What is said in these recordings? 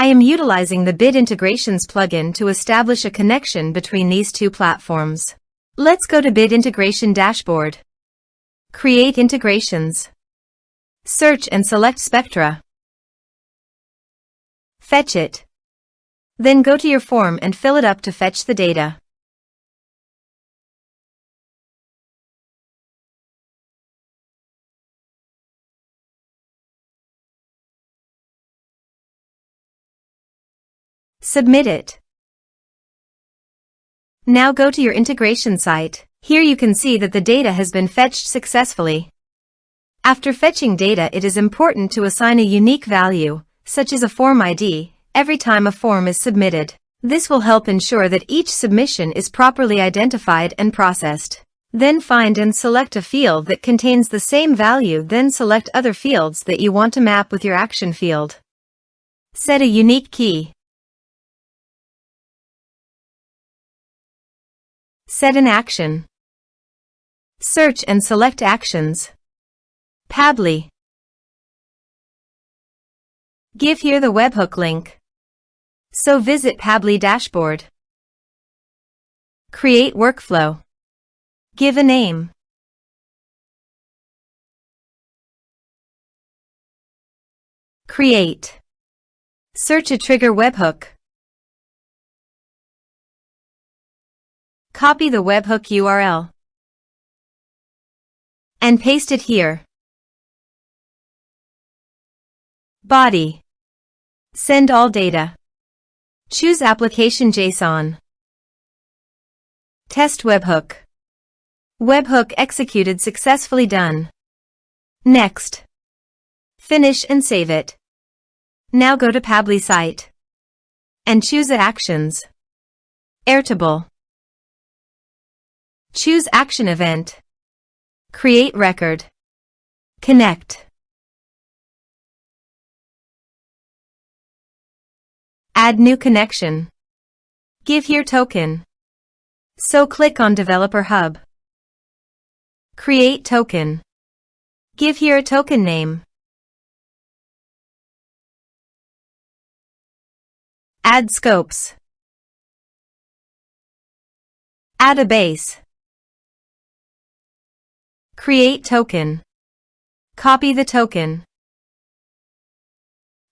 I am utilizing the Bit Integrations plugin to establish a connection between these two platforms. Let's go to Bit Integration Dashboard. Create integrations. Search and select Spectra. Fetch it. Then go to your form and fill it up to fetch the data. Submit it. Now go to your integration site. Here you can see that the data has been fetched successfully. After fetching data, it is important to assign a unique value, such as a form ID, every time a form is submitted. This will help ensure that each submission is properly identified and processed. Then find and select a field that contains the same value, then select other fields that you want to map with your action field. Set a unique key. Set an action. Search and select actions. Pabbly. Give here the webhook link. So visit Pabbly dashboard. Create workflow. Give a name. Create. Search a trigger webhook. Copy the webhook URL and paste it here. Body. Send all data. Choose application JSON. Test webhook. Webhook executed successfully. Done. Next. Finish and save it. Now go to Pabbly site and choose Actions. Airtable. Choose Action Event. Create record. Connect. Add new connection. Give here token. So click on Developer Hub. Create token. Give here a token name. Add scopes. Add a base. Create token. Copy the token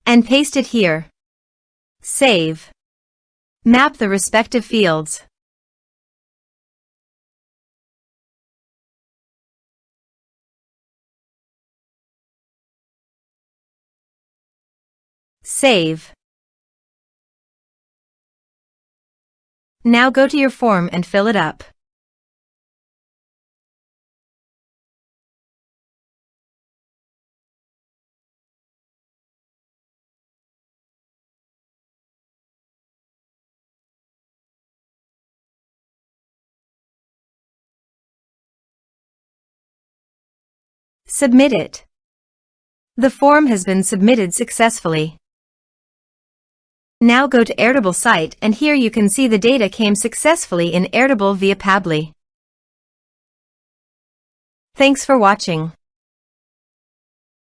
and paste it here. Save. Map the respective fields. Save. Now go to your form and fill it up. Submit it. The form has been submitted successfully. Now go to Airtable site, and here you can see the data came successfully in Airtable via Pabbly. Thanks for watching.